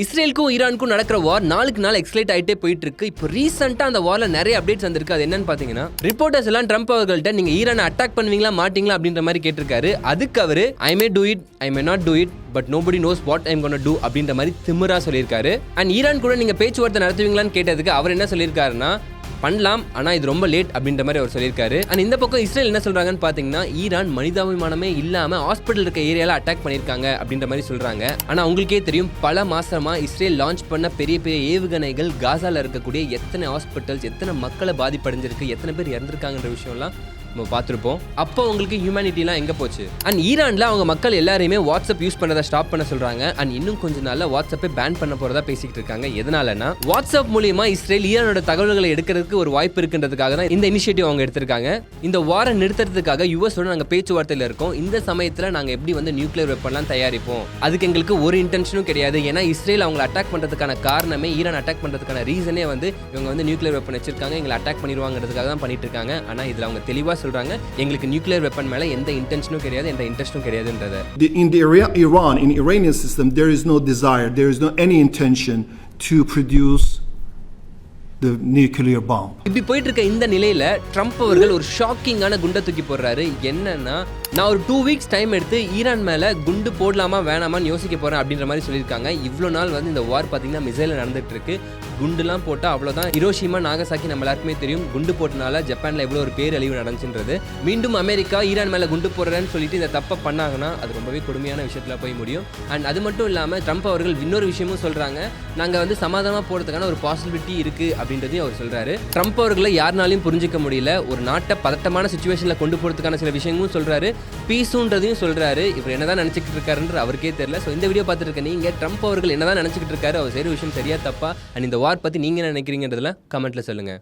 இஸ்ரேலுக்கும் ஈரானுக்கும் நடக்கிற வார் நாளுக்கு நாள் எக்ஸ்லேட் ஆகிட்டே போயிட்டு இருக்கு. இப்போ ரீசெண்டாக அந்த வார்ல நிறைய அப்டேட்ஸ் வந்திருக்கு. அது என்னன்னு பார்த்தீங்கன்னா, ரிப்போர்ட்டர்ஸ் எல்லாம் ட்ரம்ப் அவர்கள்ட்ட நீங்க ஈரானை அட்டாக் பண்ணுவீங்களா மாட்டீங்களா அப்படின்ற மாதிரி கேட்டிருக்காரு. அதுக்கு அவரு I may do it, I may not do it, but nobody knows what I'm gonna do அப்படின்ற மாதிரி திமிரா சொல்லியிருக்காரு. அண்ட் ஈரான் கூட நீங்க பேச்சுவார்த்தை நடத்துவீங்களான்னு கேட்டதுக்கு அவர் என்ன சொல்லியிருக்காருன்னா, பண்ணலாம், ஆனால் இது ரொம்ப லேட் அப்படின்ற மாதிரி அவர் சொல்லியிருக்காரு. அண்ட் இந்த பக்கம் இஸ்ரேல் என்ன சொல்றாங்கன்னு பார்த்தீங்கன்னா, ஈரான் மனிதாபிமானமே இல்லாமல் ஹாஸ்பிட்டல் இருக்க ஏரியாவில் அட்டாக் பண்ணியிருக்காங்க அப்படின்ற மாதிரி சொல்றாங்க. ஆனால் உங்களுக்கே தெரியும், பல மாசமா இஸ்ரேல் லான்ச் பண்ண பெரிய பெரிய ஏவுகணைகள் காசால இருக்கக்கூடிய எத்தனை ஹாஸ்பிட்டல்ஸ், எத்தனை மக்களை பாதிப்படைஞ்சிருக்கு, எத்தனை பேர் இறந்திருக்காங்கன்ற விஷயம்லாம் நம்ம பார்த்துருப்போம். அப்போ உங்களுக்கு ஹியூமனிட்டிலாம் எங்கே போச்சு? அண்ட் ஈரானில் அவங்க மக்கள் எல்லாரையுமே வாட்ஸ்அப் யூஸ் பண்ணதை ஸ்டாப் பண்ண சொல்கிறாங்க. அண்ட் இன்னும் கொஞ்ச நாளில் வாட்ஸ்அப்பை பேன் பண்ண போகிறதா பேசிக்கிட்டு இருக்காங்க. எதனாலனா, வாட்ஸ்அப் மூலியமா இஸ்ரேல் ஈரானோட தகவல்களை எடுக்கிறதுக்கு ஒரு வாய்ப்பு இருக்குன்றதுக்காக தான் இந்த இனிஷியேட்டிவ் அவங்க எடுத்திருக்காங்க. இந்த வாரை நிறுத்துறதுக்காக யூஎஸோட நாங்கள் பேச்சுவார்த்தையில் இருக்கோம். இந்த சமயத்தில் நாங்கள் எப்படி நியூக்ளியர் வெப்பன்லாம் தயாரிப்போம், அதுக்கு எங்களுக்கு ஒரு இன்டென்ஷனும் கிடையாது. ஏன்னா இஸ்ரேல் அவங்களை அட்டாக் பண்ணுறதுக்கான காரணமே, ஈரான் அட்டாக் பண்ணுறதுக்கான ரீசனே இவங்க நியூக்ளியர் வெப்பன் வச்சிருக்காங்க, எங்களை அட்டாக் பண்ணிடுவாங்கிறதுக்காக தான் பண்ணிட்டு இருக்காங்க. ஆனால் இதில் அவங்க தெளிவாக சொல்றாங்க, எங்களுக்கு நியூக்ளியர் வெப்பன் மேல எந்த இன்டென்ஷனும் கிடையாது, எந்த இன்ட்ரெஸ்டும் கிடையாதுன்றத. In Iranian system, there is no desire, there is no any intention to produce the nuclear bomb. இப்படி போயிட்டு இருக்க இந்த நிலையில ட்ரம்ப் அவர்கள் ஒரு ஷாக்கிங்கான குண்டை தூக்கி போடுறாரு. என்னன்னா, நான் ஒரு 2 வீக்ஸ் டைம் எடுத்து ஈரான் மேல குண்டு போடலாமா வேணாமான்னு யோசிக்க போறேன் அப்படின்ற மாதிரி சொல்லியிருக்காங்க. இவ்வளோ நாள் இந்த வார் பார்த்தீங்கன்னா மிசைல நடந்துட்டு இருக்கு. குண்டுலாம் போட்டால் அவ்வளோதான். ஹிரோஷிமா நாகசாக்கி நம்ம எல்லாருக்குமே தெரியும். குண்டு போட்டனால ஜப்பான்ல எவ்வளோ ஒரு பேரழிவு நடந்துச்சுன்றது. மீண்டும் அமெரிக்கா ஈரான் மேல குண்டு போடுறேன்னு சொல்லிட்டு இந்த தப்பை பண்ணாங்கன்னா அது ரொம்பவே கொடுமையான விஷயத்துல போய் முடியும். அண்ட் அது மட்டும் இல்லாமல் ட்ரம்ப் அவர்கள் இன்னொரு விஷயமும் சொல்றாங்க, நாங்கள் சமாதானமாக போறதுக்கான ஒரு பாசிபிலிட்டி இருக்கு அப்படின்றதையும் அவர் சொல்றாரு. ட்ரம்ப் அவர்களை யாருனாலையும் புரிஞ்சிக்க முடியல. ஒரு நாட்டை பதட்டமான சிச்சுவேஷன்ல கொண்டு போறதுக்கான சில விஷயங்களும் சொல்றாரு, பீஸுன்றதையும் சொல்றாரு. இவர் என்னதான் நினைச்சிட்டு இருக்காருன்ற அவருக்கே தெரியல. ஸோ இந்த வீடியோ பார்த்துட்டு இருக்க நீங்க, ட்ரம்ப் அவர்கள் என்னதான் நினைச்சிட்டு இருக்காரு, அவர் செய்யற விஷயம் சரியா தப்பா, அண்ட் இந்த வார் பத்தி நீங்க என்ன நினைக்கிறீங்கன்றதுல கமெண்ட்ல சொல்லுங்க.